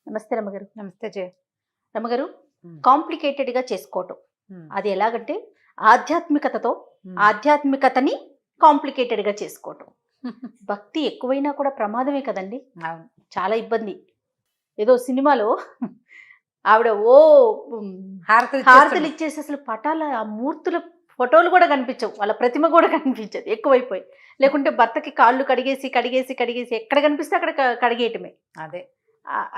నమస్తే రమ్మగారు. నమస్తే జయ. రమ్మగారు, హ్మ్. కాంప్లికేటెడ్‌గా చేసుకోవటం. హ్మ్. అది ఎలాగంటే ఆధ్యాత్మికతతో హ్మ్. ఆధ్యాత్మికతని కాంప్లికేటెడ్‌గా చేసుకోవటం. భక్తి ఎక్కువైనా కూడా ప్రమాదమే కదండీ! అవును. చాలా ఇబ్బంది. ఏదో సినిమాలో ఆవిడ హ్మ్, హారతులు హారతులు ఇచ్చేసి అసలు పటాల ఆ మూర్తుల ఫోటోలు కూడా కనిపించవు. వాళ్ళ ప్రతిమ కూడా కనిపించదు ఎక్కువైపోయి. లేకుంటే భర్తకి కాళ్ళు కడిగేసి ఎక్కడ కనిపిస్తే అక్కడ కడిగేయటమే. అదే.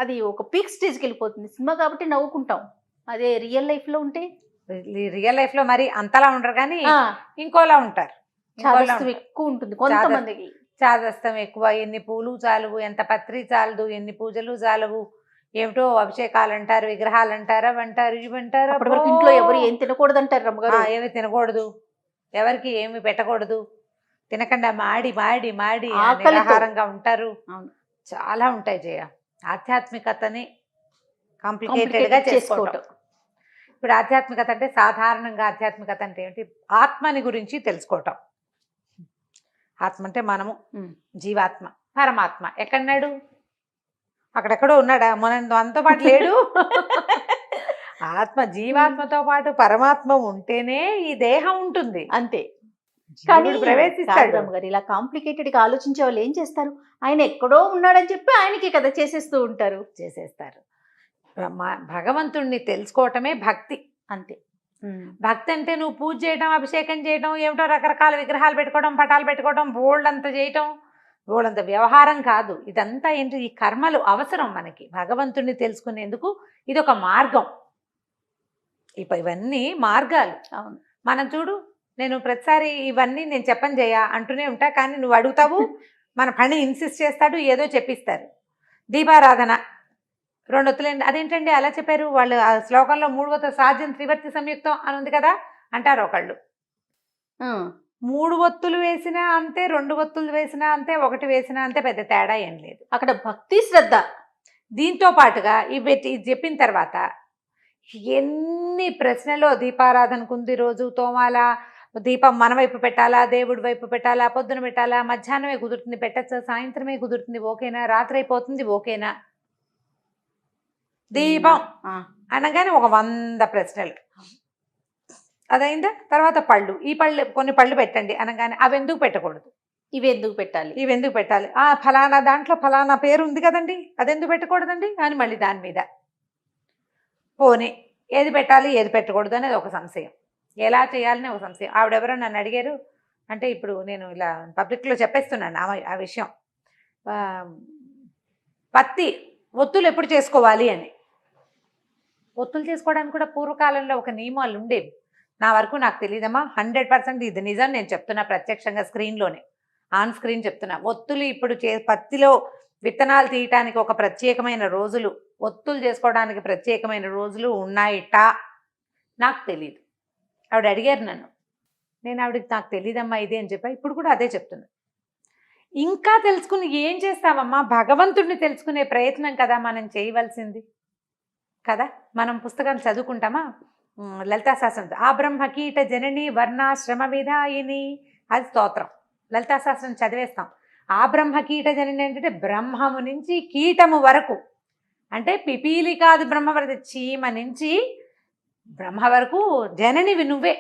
అది ఒక పీక్ స్టేజ్‌కెళ్ళిపోతుంది. సినిమా కాబట్టి నవ్వుకుంటాం. అదే రియల్ లైఫ్‌లో ఉంటే రియల్ లైఫ్ లో మరి అంతలా ఉండరు కానీ ఆ! ఇంకోలా ఉంటారు. చాదస్తం ఎక్కువుంటుంది కొంతమందికి. చాదస్తం ఎక్కువ. ఎన్ని పూలు చాలవు, ఎంత పత్రి చాలదు, ఎన్ని పూజలు చాలవు. ఏమిటో అభిషేకాలు అంటారు, విగ్రహాలు అంటారు, అవి అంటారు, ఇవి అంటారు. అప్పటి వరకు ఇంట్లో ఎవరు ఏం తినకూడదంటారు రమ్మగారు. ఏమి తినకూడదు, ఎవరికి ఏమి పెట్టకూడదు, తినకుండా మాడి మాడి మాడి ఆకలితో. నిరాహారంగా ఉంటారు. అవును. చాలా ఉంటాయి జయ. ఆధ్యాత్మికతని కాంప్లికేటెడ్గా కాంప్లికేటెడ్ చేసుకోవటం. చేసుకోవటం. ఇప్పుడు ఆధ్యాత్మికత అంటే సాధారణంగా ఆధ్యాత్మికత అంటే ఏంటి? ఆత్మని గురించి తెలుసుకోవటం. ఆత్మ అంటే మనము, హ్మ్. జీవాత్మ, పరమాత్మ. ఎక్కడున్నాడు? అక్కడెక్కడో ఉన్నాడా? మనతో పాటు లేడు. ఆత్మ జీవాత్మతో పాటు పరమాత్మ ఉంటేనే ఈ దేహం ఉంటుంది. అంతే. కానీ జీవుడు కాదు ప్రవేశిస్తాడు. రమ్మగారు, ఇలా కాంప్లికేటెడ్‌గా ఆలోచించే వాళ్ళు ఏం చేస్తారు? ఆయన ఎక్కడో ఉన్నాడని చెప్పి ఆయనకే కదా చేసేస్తూ ఉంటారు. చేసేస్తారు. భగవంతుణ్ణి తెలుసుకోవటమే భక్తి. అంతే. భక్తి అంటే నువ్వు పూజ చేయడం, అభిషేకం చేయడం, ఏమిటో రకరకాల విగ్రహాలు పెట్టుకోవడం, పటాలు పెట్టుకోవడం, బోల్డంత చేయటం, బోల్డంత వ్యవహారం కాదు. ఇదంతా ఏంటి? ఈ కర్మలు అవసరం మనకి భగవంతుణ్ణి తెలుసుకునేందుకు. ఇది ఒక మార్గం. ఇవన్నీ మార్గాలు. అవును. మనం చూడు, నేను ప్రతిసారి ఇవన్నీ నేను చెప్పను జయ అంటూనే ఉంటా, కానీ నువ్వు అడుగుతావు, మన పని ఇన్సిస్ట్ చేస్తాడు, ఏదో చెప్పిస్తారు. దీపారాధన 2 ఒత్తులేండి, అదేంటండి అలా చెప్పారు? వాళ్ళు ఆ శ్లోకంలో 3 ఒత్తులు సాధ్యం త్రివర్తి సంయుక్తం అని ఉంది కదా అంటారు ఒకళ్ళు. 3 ఒత్తులు వేసినా అంతే, 2 ఒత్తులు వేసినా అంతే, 1 వేసినా అంతే, పెద్ద తేడా ఏం లేదు. అక్కడ భక్తి శ్రద్ధ. దీంతో పాటుగా ఇది చెప్పిన తర్వాత ఎన్ని ప్రశ్నలో దీపారాధనకు ఉంది, రోజు తోమాలా, దీపం మన వైపు పెట్టాలా, దేవుడి వైపు పెట్టాలా, పొద్దున పెట్టాలా, మధ్యాహ్నమే కుదురుతుంది పెట్టచ్చా, సాయంత్రమే కుదురుతుంది ఓకేనా, రాత్రి అయిపోతుంది ఓకేనా, దీపం అనగానే ఒక 100 ప్రశ్నలు. అదైందా? తర్వాత పళ్ళు, ఈ పళ్ళు కొన్ని పళ్ళు పెట్టండి అనగానే అవి ఎందుకు పెట్టకూడదు, ఇవి ఎందుకు పెట్టాలి, ఇవి ఎందుకు పెట్టాలి, ఫలానా దాంట్లో ఫలానా పేరు ఉంది కదండి, అదెందుకు పెట్టకూడదండి అని మళ్ళీ దాని మీద పోనీ ఏది పెట్టాలి ఏది పెట్టకూడదు అనేది ఒక సంశయం, ఎలా చేయాలని ఒక సంశయం. ఆవిడెవరో నన్ను అడిగారు, అంటే ఇప్పుడు నేను ఇలా పబ్లిక్లో చెప్పేస్తున్నాను ఆ విషయం. పత్తి ఒత్తులు ఎప్పుడు చేసుకోవాలి అని. ఒత్తులు చేసుకోవడానికి కూడా పూర్వకాలంలో ఒక నియమాలు ఉండేవి. నా వరకు నాకు తెలియదమ్మా, 100% ఇది నిజం నేను చెప్తున్నా, ప్రత్యక్షంగా స్క్రీన్లోనే ఆన్ స్క్రీన్ చెప్తున్నా. ఒత్తులు ఇప్పుడు పత్తిలో విత్తనాలు తీయటానికి ఒక ప్రత్యేకమైన రోజులు, ఒత్తులు చేసుకోవడానికి ప్రత్యేకమైన రోజులు ఉన్నాయిట. నాకు తెలియదు. ఆవిడ అడిగారు నన్ను, నేను ఆవిడకి నాకు తెలియదమ్మా ఇది అని చెప్పా. ఇప్పుడు కూడా అదే చెప్తున్నా. ఇంకా తెలుసుకుని ఏం చేస్తామమ్మా? భగవంతుడిని తెలుసుకునే ప్రయత్నం కదా మనం చేయవలసింది కదా. మనం పుస్తకాలు చదువుకుంటామా? లలితా శాస్త్రం, ఆ బ్రహ్మకీట జనని వర్ణాశ్రమ విధాయిని, అది స్తోత్రం. లలితా శాస్త్రం చదివేస్తాం. ఆ బ్రహ్మకీట జనని అంటే బ్రహ్మము నుంచి కీటము వరకు, అంటే పిపీలి కాదు బ్రహ్మవరద, చీమ నుంచి బ్రహ్మ వరకు జననివి నువ్వే.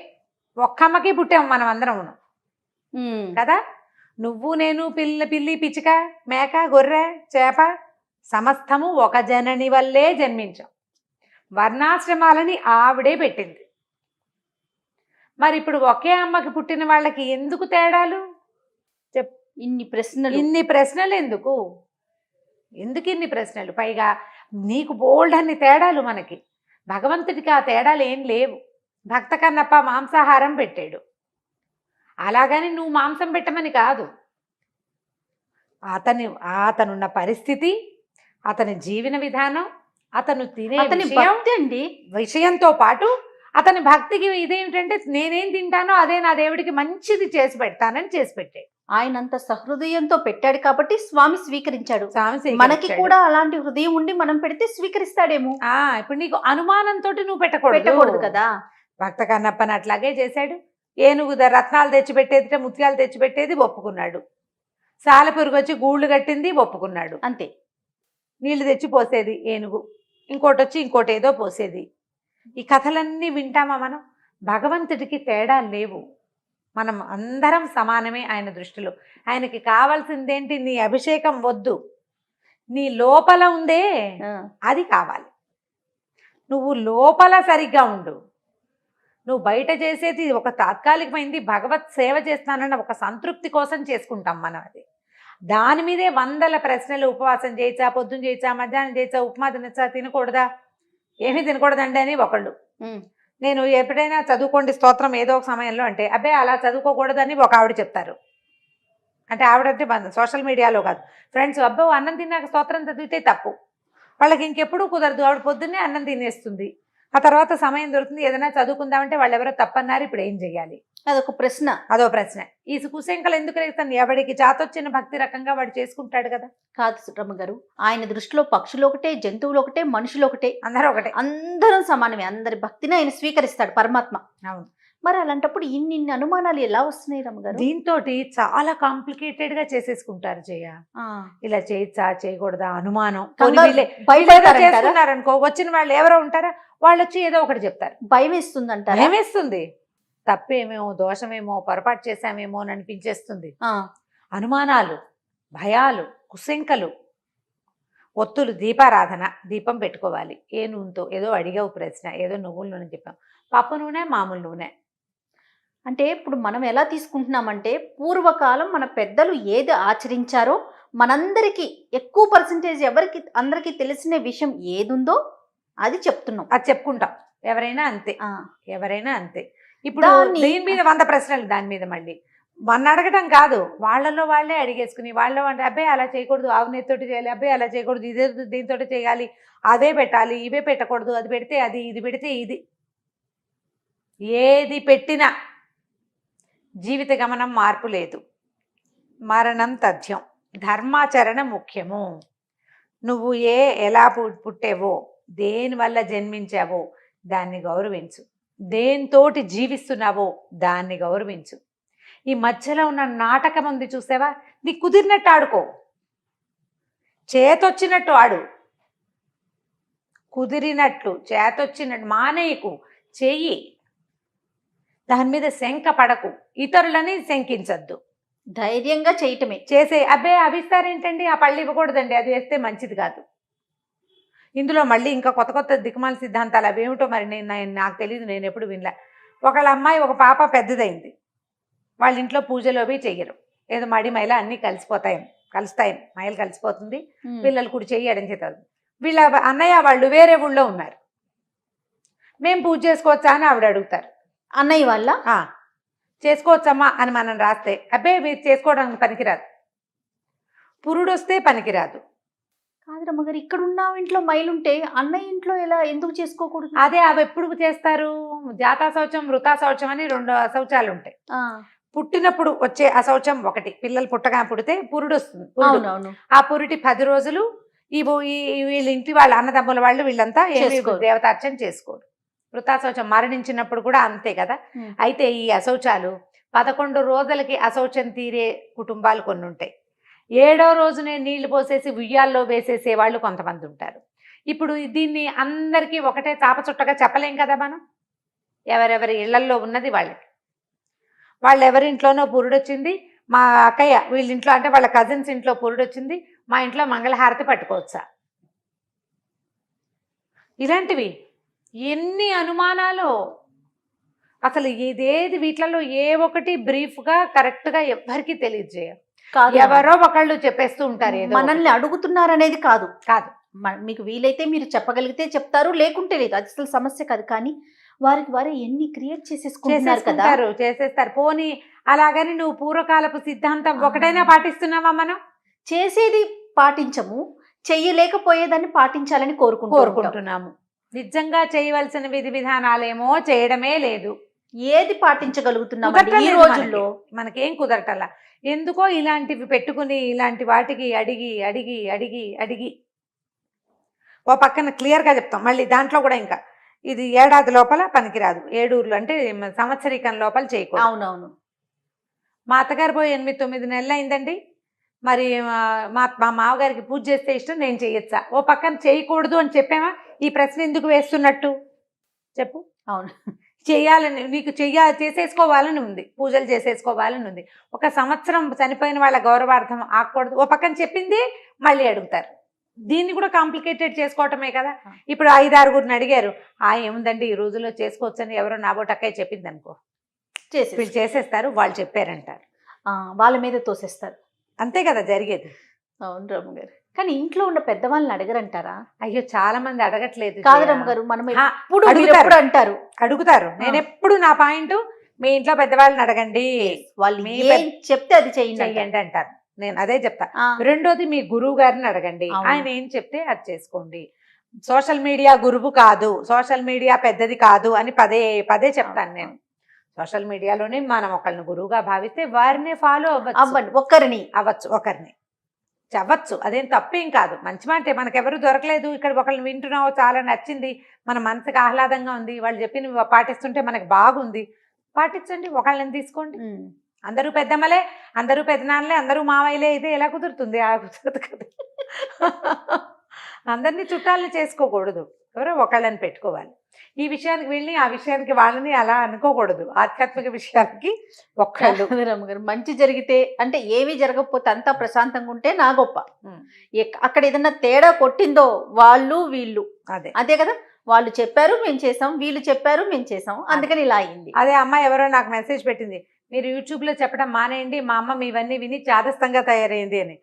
ఒక్కమ్మకి పుట్టాము మనం అందరం కదా. నువ్వు నేను, పిల్లి పిచ్చుక, మేక, గొర్రె, చేప, సమస్తము ఒక జనని వల్లే జన్మించాం. వర్ణాశ్రమాలని ఆవిడే పెట్టింది. మరి ఇప్పుడు ఒకే అమ్మకి పుట్టిన వాళ్ళకి ఎందుకు తేడాలు? ఇన్ని ప్రశ్నలు ఎందుకు ఇన్ని ప్రశ్నలు? పైగా నీకు బోల్డ్ అన్ని తేడాలు, మనకి భగవంతుడికి ఆ తేడాలు ఏం లేవు. భక్త కన్నప్ప మాంసాహారం పెట్టాడు, అలాగని నువ్వు మాంసం పెట్టమని కాదు. అతనున్న పరిస్థితి, అతని జీవన విధానం, అతను తినే విషయంతో పాటు అతని భక్తికి ఇదేమిటంటే, నేనేం తింటానో అదే నా దేవుడికి మంచిది చేసి పెడతానని చేసి పెట్టాడు. ఆయన అంత సహృదయంతో పెట్టాడు కాబట్టి స్వామి స్వీకరించాడు. మనకి కూడా అలాంటి హృదయం ఉండి మనం పెడితే స్వీకరిస్తాడేమో. ఇప్పుడు నీకు అనుమానంతో నువ్వు పెట్టకూడదు కదా. భక్త కన్నప్పని అట్లాగే చేశాడు. ఏనుగు రత్నాలు తెచ్చిపెట్టేది, ముత్యాలు తెచ్చిపెట్టేది ఒప్పుకున్నాడు. సాలెపురుగు వచ్చి గూళ్ళు కట్టింది ఒప్పుకున్నాడు. అంతే. నీళ్లు తెచ్చి పోసేది ఏనుగు, ఇంకోటి వచ్చి ఇంకోటి ఏదో పోసేది. ఈ కథలన్నీ వింటామా మనం? భగవంతుడికి తేడాలు లేవు, మనం అందరం సమానమే ఆయన దృష్టిలో. ఆయనకి కావాల్సిందేంటి? నీ అభిషేకం వద్దు, నీ లోపల ఉందే అది కావాలి. నువ్వు లోపల సరిగ్గా ఉండు. నువ్వు బయట చేసేది ఒక తాత్కాలికమైంది, భగవత్ సేవ చేస్తానన్న ఒక సంతృప్తి కోసం చేసుకుంటాం మనం. అది దాని మీదే వందల ప్రశ్నలు. ఉపవాసం చేయొచ్చా, పొద్దున్న చేయొచ్చా, మధ్యాహ్నం చేయొచ్చా, ఉప్మా తినచ్చా, తినకూడదా, ఏమీ తినకూడదండి అని ఒకళ్ళు. నేను ఎప్పుడైనా చదువుకోండి స్తోత్రం ఏదో ఒక సమయంలో అంటే, అబ్బే అలా చదువుకోకూడదని ఒక ఆవిడ చెప్తారు. అంటే ఆవిడంటే సోషల్ మీడియాలో కాదు, ఫ్రెండ్స్, అబ్బో అన్నం తిన్నాక స్తోత్రం చదివితే తప్పు. వాళ్ళకి ఇంకెప్పుడూ కుదరదు. ఆవిడ పొద్దున్నే అన్నం తినేస్తుంది, ఆ తర్వాత సమయం దొరుకుతుంది, ఏదైనా చదువుకుందామంటే వాళ్ళు ఎవరో తప్పన్నారు, ఇప్పుడు ఏం చెయ్యాలి? అదొక ప్రశ్న. అదో ప్రశ్న. ఈ కుశంకలు ఎందుకు రేస్తాను? ఎవడికి చాతొచ్చిన భక్తి రకంగా వాడు చేసుకుంటాడు కదా. కాదు రమ్మగారు, ఆయన దృష్టిలో పక్షులు ఒకటే, జంతువులు ఒకటే, మనుషులు ఒకటే, అందరూ ఒకటే, అందరం సమానమే. అందరి భక్తిని ఆయన స్వీకరిస్తాడు పరమాత్మ. అవును. మరి అలాంటప్పుడు ఇన్ని అనుమానాలు ఎలా వస్తున్నాయి రమ్మగారు? దీంతో చాలా కాంప్లికేటెడ్ గా చేసేసుకుంటారు. ఇలా చేయొచ్చా, చేయకూడదా అనుమానం. అనుకో, వచ్చిన వాళ్ళు ఎవరో ఉంటారా, వాళ్ళు వచ్చి ఏదో ఒకటి చెప్తారు. భయం వేస్తుంది అంటారు. భయం వేస్తుంది, తప్పేమేమో, దోషమేమో, పొరపాటు చేశామేమో అని అనిపించేస్తుంది. అనుమానాలు, భయాలు, కుశంకలు. ఒత్తులు, దీపారాధన, దీపం పెట్టుకోవాలి. ఏ నూనెతో? ఏదో అడిగావు ప్రశ్న, ఏదో నువ్వుల నూనె చెప్పాం. పప్పు నూనె, మామూలు నూనె. అంటే ఇప్పుడు మనం ఎలా తీసుకుంటున్నామంటే, పూర్వకాలం మన పెద్దలు ఏది ఆచరించారో, మనందరికీ ఎక్కువ పర్సంటేజ్ ఎవరికి అందరికీ తెలిసిన విషయం ఏదుందో అది చెప్తున్నాం, అది చెప్పుకుంటాం. ఎవరైనా అంతే, ఎవరైనా అంతే. ఇప్పుడు దీని మీద 100 ప్రశ్నలు, దాని మీద మళ్ళీ మన అడగటం కాదు, వాళ్ళలో వాళ్ళే అడిగేసుకుని, వాళ్ళు అంటే అబ్బాయి అలా చేయకూడదు, ఆవునేతితోటి చేయాలి, అబ్బాయి అలా చేయకూడదు, ఇదే దీంతో చేయాలి, అదే పెట్టాలి, ఇవే పెట్టకూడదు, అది పెడితే అది, ఇది పెడితే ఇది. ఏది పెట్టినా జీవిత గమనం మార్పు లేదు, మరణం తథ్యం, ధర్మాచరణ ముఖ్యము. నువ్వు ఎలా పుట్టేవో, దేనివల్ల జన్మించావో దాన్ని గౌరవించు, దేనితోటి జీవిస్తున్నావో దాన్ని గౌరవించు. ఈ మధ్యలో ఉన్న నాటకం ఉంది చూసావా, నీకు కుదిరినట్టు ఆడుకో, చేతొచ్చినట్టు ఆడు, కుదిరినట్లు చేతొచ్చినట్టు మానేయకు, చెయ్యి. దాని మీద శంక పడకు, ఇతరులని శంకించద్దు, ధైర్యంగా చేయటమే. చేసే అబ్బే అభిస్తారేంటండి, ఆ పళ్ళు ఇవ్వకూడదండి, అది వేస్తే మంచిది కాదు. ఇందులో మళ్ళీ ఇంకా కొత్త కొత్త దిక్కుమాల సిద్ధాంతాలు అవేమిటో మరి నాకు తెలియదు, నేను ఎప్పుడు వినలే. ఒకళ్ళ అమ్మాయి, ఒక పాప పెద్దదైంది, వాళ్ళ ఇంట్లో పూజలు అవి చెయ్యరు, ఏదో మడి మైల అన్నీ కలుస్తాయి, మైలు కలిసిపోతుంది, పిల్లలు కూడా చెయ్యడం చేస్తారు. వీళ్ళ అన్నయ్య వాళ్ళు వేరే ఊళ్ళో ఉన్నారు, మేము పూజ చేసుకోవచ్చా అని ఆవిడ అడుగుతారు. అన్నయ్య వాళ్ళ చేసుకోవచ్చమ్మా అని మనం రాస్తే, అబ్బే మీరు చేసుకోవడానికి పనికిరాదు, పురుడు వస్తే పనికిరాదు. కాదు రమ్మగారు, ఇక్కడ ఉన్న ఇంట్లో మైలుంటే అన్నయ్య ఇంట్లో ఎందుకు చేసుకోకూడదు? అదే అవి ఎప్పుడు చేస్తారు? జాతా శౌచం, వృతా శౌచం అని 2 అశౌచాలు ఉంటాయి. పుట్టినప్పుడు వచ్చే అశౌచం ఒకటి, పిల్లలు పుడితే పురుడు వస్తుంది. ఆ పురిటి 10 రోజులు వీళ్ళ ఇంటి వాళ్ళ అన్నదమ్ముల వాళ్ళు వీళ్ళంతా దేవతార్చన చేసుకోరు. వృతాశౌచం మరణించినప్పుడు కూడా అంతే కదా. అయితే ఈ అశౌచాలు 11 రోజులకి అశౌచం తీరే కుటుంబాలు కొన్ని ఉంటాయి. 7వ రోజునే నీళ్లు పోసేసి ఉయ్యాల్లో వేసేసే వాళ్ళు కొంతమంది ఉంటారు. ఇప్పుడు దీన్ని అందరికీ ఒకటే చాపచుట్టగా చెప్పలేం కదా మనం. ఎవరెవరి ఇళ్లల్లో ఉన్నది వాళ్ళు ఎవరింట్లోనో పురుడొచ్చింది, మా అక్కయ్య వీళ్ళింట్లో అంటే వాళ్ళ కజిన్స్ ఇంట్లో పురుడొచ్చింది, మా ఇంట్లో మంగళహారతి పట్టుకోవచ్చా? ఇలాంటివి ఎన్ని అనుమానాలు. అసలు ఇదేది వీటిలలో ఏ ఒకటి బ్రీఫ్గా కరెక్ట్గా ఎవ్వరికి తెలియజేయాలి. ఎవరో ఒకళ్ళు చెప్పేస్తూ ఉంటారు, మనల్ని అడుగుతున్నారనేది కాదు. మీకు వీలైతే మీరు చెప్పగలిగితే చెప్తారు, లేకుంటే లేదు, అది అసలు సమస్య కాదు. కానీ వారే ఎన్ని క్రియేట్ చేసేస్తారు. పోనీ అలాగని నువ్వు పూర్వకాలపు సిద్ధాంతం ఒకటైనా పాటిస్తున్నావా? మనం చేసేది పాటించము, చెయ్యలేకపోయేదాన్ని పాటించాలని కోరుకుంటున్నాము. నిజంగా చేయవలసిన విధి విధానాలేమో చేయడమే లేదు. ఏది పాటించగలుగుతున్నాం ఈ రోజుల్లో? మనకేం కుదరటల్లా. ఎందుకో ఇలాంటివి పెట్టుకుని ఇలాంటి వాటికి అడిగి అడిగి అడిగి అడిగి ఓ పక్కన క్లియర్గా చెప్తాం. మళ్ళీ దాంట్లో కూడా ఇంకా ఇది ఏడాది లోపల పనికిరాదు, 7 ఊర్లు అంటే సంవత్సరీకం లోపల చేయకూడదు. అవునవును. మా అత్తగారు పోయి 8-9 నెలలు అయిందండి. మరి మా మామగారికి పూజ చేస్తే ఇష్టం, నేను చేయొచ్చా? ఓ పక్కన చేయకూడదు అని చెప్పామా? ఈ ప్రశ్న ఎందుకు వేస్తున్నట్టు చెప్పు. అవును. చేయాలని నీకు చేసేసుకోవాలని ఉంది, పూజలు చేసేసుకోవాలని ఉంది. ఒక సంవత్సరం చనిపోయిన వాళ్ళ గౌరవార్థం ఆకూడదు, ఓ పక్కన చెప్పింది మళ్ళీ అడుగుతారు. దీన్ని కూడా కాంప్లికేటెడ్ చేసుకోవటమే కదా. ఇప్పుడు 5-6 అడిగారు, ఏముందండి ఈ రోజుల్లో చేసుకోవచ్చని ఎవరో నాబోటక్కాయ చెప్పింది అనుకో, వీళ్ళు చేసేస్తారు, వాళ్ళు చెప్పారంటారు, వాళ్ళ మీద తోసేస్తారు. అంతే కదా జరిగేది. అవును రమ్మగారు. కానీ ఇంట్లో ఉన్న పెద్దవాళ్ళని అడగరంటారా? అయ్యో చాలా మంది అడగట్లేదు. కాదు రమ్మగారు, మనం అడుగుతారు అంటారు. అడుగుతారు. నేను ఎప్పుడు నా పాయింట్, మీ ఇంట్లో పెద్దవాళ్ళని అడగండి, వాళ్ళు చెప్తే అది చెయ్యండి అంటారు. నేను అదే చెప్తా. రెండోది మీ గురువు గారిని అడగండి, ఆయన ఏం చెప్తే అది చేసుకోండి. సోషల్ మీడియా గురువు కాదు, సోషల్ మీడియా పెద్దది కాదు అని పదే పదే చెప్తాను నేను. సోషల్ మీడియాలోనే మనం ఒకరిని గురువుగా భావిస్తే వారినే ఫాలో అవ్వండి, ఒకరిని అవ్వచ్చు, అదేం తప్పేం కాదు. మంచి మాట, మనకెవరు దొరకలేదు, ఇక్కడ ఒకళ్ళని వింటున్నావు, చాలా నచ్చింది, మన మనసుకు ఆహ్లాదంగా ఉంది, వాళ్ళు చెప్పిన పాటిస్తుంటే మనకు బాగుంది, పాటించండి, ఒకళ్ళని తీసుకోండి. అందరూ పెద్దమ్మలే, అందరూ పెద్దనాన్నలే, అందరూ మావయ్యలే, ఇదే ఎలా కుదురుతుంది? అలా కుదరదు కదా. అందరినీ చుట్టాలని చేసుకోకూడదు, ఎవరో ఒకళ్ళని పెట్టుకోవాలి. ఈ విషయానికి వెళ్ళి ఆ విషయానికి వాళ్ళని అలా అనుకోకూడదు. ఆధ్యాత్మిక విషయానికి ఒక్కళ్ళు. రమ్మగారు, మంచి జరిగితే అంటే ఏమీ జరగకపోతే అంతా ప్రశాంతంగా ఉంటే నా గొప్ప. అక్కడ ఏదన్నా తేడా కొట్టిందో వాళ్ళు వీళ్ళు అదే కదా, వాళ్ళు చెప్పారు మేము చేసాం, వీళ్ళు చెప్పారు మేము చేసాం, అందుకని ఇలా అయింది. అదే అమ్మాయి ఎవరో నాకు మెసేజ్ పెట్టింది, మీరు యూట్యూబ్లో చెప్పడం మానేయండి, మా అమ్మ మీవన్నీ విని చాదస్తంగా తయారైంది అని.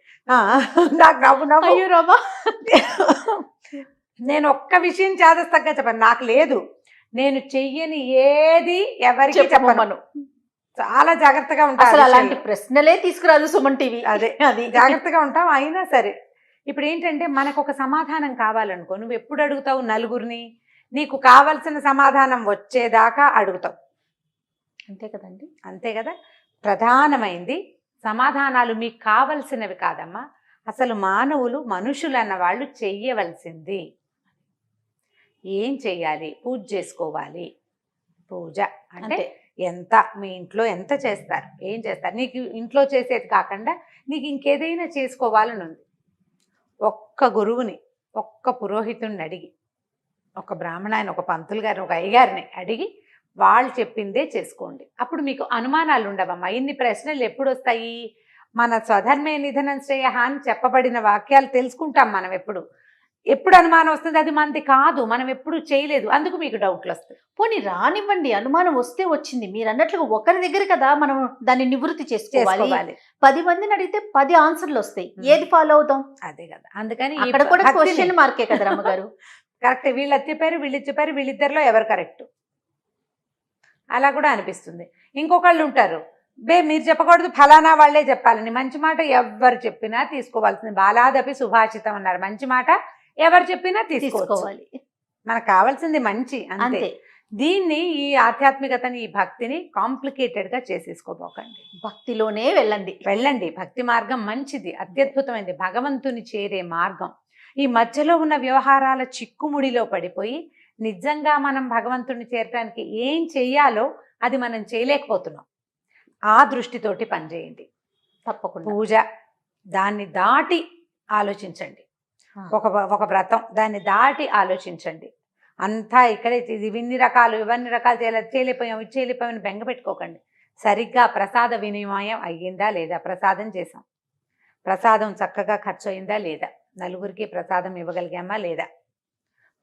నాకు నవ్వు అయ్యో రామా. నేను ఒక్క విషయం చాదస్తంగా చెప్పాను, నాకు లేదు, నేను చెయ్యని ఏది ఎవరికి చెప్పను, చాలా జాగ్రత్తగా ఉంటాను. అసలు అలాంటి ప్రశ్నలే తీసుకురాదు సుమన్ టీవీ. అది జాగ్రత్తగా ఉంటాం. అయినా సరే ఇప్పుడు ఏంటంటే మనకు ఒక సమాధానం కావాలనుకో, నువ్వు ఎప్పుడు అడుగుతావు నలుగురిని? నీకు కావలసిన సమాధానం వచ్చేదాకా అడుగుతావు, అంతే కదండి. అంతే కదా. ప్రధానమైంది సమాధానాలు మీకు కావలసినవి కాదమ్మా, అసలు మానవులు, మనుషులు అన్న వాళ్ళు చెయ్యవలసింది ఏం చెయ్యాలి? పూజ చేసుకోవాలి. పూజ అంటే ఎంత, మీ ఇంట్లో ఎంత చేస్తారు, ఏం చేస్తారు, నీకు ఇంట్లో చేసేది కాకుండా నీకు ఇంకేదైనా చేసుకోవాలని ఉంది, ఒక్క గురువుని, ఒక్క పురోహితుడిని అడిగి, ఒక బ్రాహ్మణాన్ని, ఒక పంతులు గారిని, ఒక అయ్యగారిని అడిగి వాళ్ళు చెప్పిందే చేసుకోండి. అప్పుడు మీకు అనుమానాలు ఉండవమ్మా. ఇన్ని ప్రశ్నలు ఎప్పుడు వస్తాయి? మన స్వధర్మే నిధనం శ్రేయ అని చెప్పబడిన వాక్యాలు తెలుసుకుంటాం మనం. ఎప్పుడు అనుమానం వస్తుంది? అది మనది కాదు, మనం ఎప్పుడు చేయలేదు, అందుకు మీకు డౌట్లు వస్తాయి. పోనీ రానివ్వండి, అనుమానం వస్తే వచ్చింది. మీరు అన్నట్లుగా ఒకరి దగ్గర కదా మనం దాన్ని నివృత్తి చేసుకోవాలి. 10 మందిని అడిగితే 10 ఆన్సర్లు వస్తాయి, ఏది ఫాలో అవుతాం? అదే కదా, అందుకని అక్కడ కూడా క్వశ్చన్ మార్కే కదా రమ్మగారు. కరెక్ట్, వీళ్ళు చెప్పారు, వీళ్ళు చెప్పారు, వీళ్ళిద్దరిలో ఎవరు కరెక్ట్ అలా కూడా అనిపిస్తుంది. ఇంకొకళ్ళు ఉంటారు, మీరు చెప్పకూడదు, ఫలానా వాళ్ళే చెప్పాలని. మంచి మాట ఎవరు చెప్పినా తీసుకోవాల్సింది. బాలాదపి సుభాషితం అన్నారు, మంచి మాట ఎవరు చెప్పినా తీసుకోవాలి. మనకు కావాల్సింది మంచి, అంతే. దీన్ని, ఈ ఆధ్యాత్మికతని, ఈ భక్తిని కాంప్లికేటెడ్గా చేసేసుకోబోకండి. భక్తిలోనే వెళ్ళండి. భక్తి మార్గం మంచిది, అత్యద్భుతమైనది, భగవంతుని చేరే మార్గం. ఈ మధ్యలో ఉన్న వ్యవహారాల చిక్కుముడిలో పడిపోయి నిజంగా మనం భగవంతుని చేరటానికి ఏం చెయ్యాలో అది మనం చేయలేకపోతున్నాం. ఆ దృష్టితోటి పనిచేయండి తప్పకుండా. పూజ, దాన్ని దాటి ఆలోచించండి. ఒక వ్రతం, దాన్ని దాటి ఆలోచించండి. అంతా ఇక్కడే ఇవన్నీ రకాలు చేయలేకపోయామని బెంగ పెట్టుకోకండి. సరిగ్గా ప్రసాద వినిమయం అయ్యిందా లేదా? ప్రసాదం చేసాం, ప్రసాదం చక్కగా ఖర్చు అయిందా లేదా? నలుగురికి ప్రసాదం ఇవ్వగలిగామా లేదా?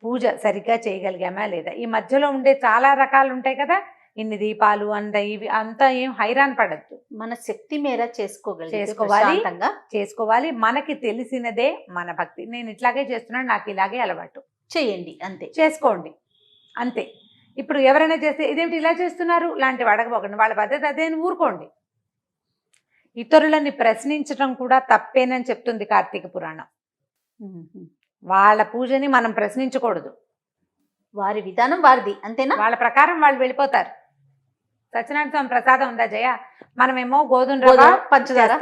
పూజ సరిగ్గా చేయగలిగామా లేదా? ఈ మధ్యలో ఉండే చాలా రకాలు ఉంటాయి కదా, ఇన్ని దీపాలు ఇవి అంతా ఏం హైరాన్ పడద్దు. మన శక్తి మేర చేసుకోవాలి. మనకి తెలిసినదే మన భక్తి. నేను ఇట్లాగే చేస్తున్నాను, నాకు ఇలాగే అలవాటు, చేయండి, అంతే, చేసుకోండి, అంతే. ఇప్పుడు ఎవరైనా చేస్తే ఇదేమిటి ఇలా చేస్తున్నారు లాంటివి అడగబోకండి, వాళ్ళ పద్ధతి అదే అని ఊరుకోండి. ఇతరులని ప్రశ్నించడం కూడా తప్పేనని చెప్తుంది కార్తీక పురాణం. వాళ్ళ పూజని మనం ప్రశ్నించకూడదు, వారి విధానం వారిది, అంతేనా? వాళ్ళ ప్రకారం వాళ్ళు వెళ్ళిపోతారు. సత్యనారాయణ స్వామి ప్రసాదం ఉందా జయ? మనమేమో గోధుమ రవ్వ పంచదార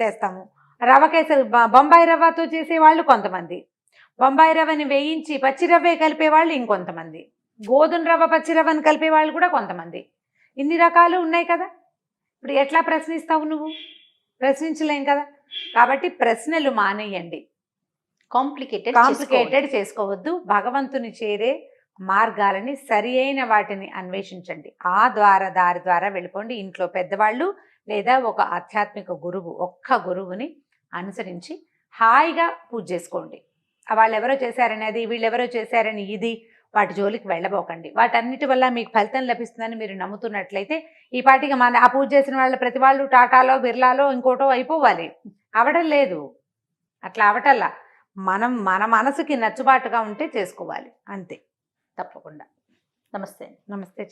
చేస్తాము, రవ్వ కేసరి, బొంబాయి రవ్వతో చేసేవాళ్ళు కొంతమంది, బొంబాయి రవ్వని వేయించి పచ్చి రవ్వే కలిపేవాళ్ళు ఇంకొంతమంది, గోధుమ రవ్వ పచ్చి రవ్వని కలిపేవాళ్ళు కూడా కొంతమంది. ఇన్ని రకాలు ఉన్నాయి కదా. ఇప్పుడు ఎట్లా ప్రశ్నిస్తావు నువ్వు? ప్రశ్నించలేం కదా. కాబట్టి ప్రశ్నలు మానేయండి, కాంప్లికేటెడ్ చేసుకోవద్దు. భగవంతుని చేరే మార్గాలని సరి అయిన వాటిని అన్వేషించండి. ఆ దారి ద్వారా వెళ్ళిపోండి. ఇంట్లో పెద్దవాళ్ళు లేదా ఒక ఆధ్యాత్మిక గురువు, ఒక్క గురువుని అనుసరించి హాయిగా పూజ చేసుకోండి. వాళ్ళు ఎవరో చేశారనేది, వీళ్ళెవరో చేశారని ఇది వాటి జోలికి వెళ్ళబోకండి. వాటన్నిటి వల్ల మీకు ఫలితం లభిస్తుందని మీరు నమ్ముతున్నట్లయితే ఈ పాటికి ఆ పూజ చేసిన వాళ్ళ ప్రతి వాళ్ళు టాటాలో బిర్లాలో ఇంకోటో అయిపోవాలి. అవడం లేదు, అట్లా అవటల్లా. మన మనసుకి నచ్చుబాటుగా ఉంటే చేసుకోవాలి అంతే, తప్పకుండా. నమస్తే. నమస్తే.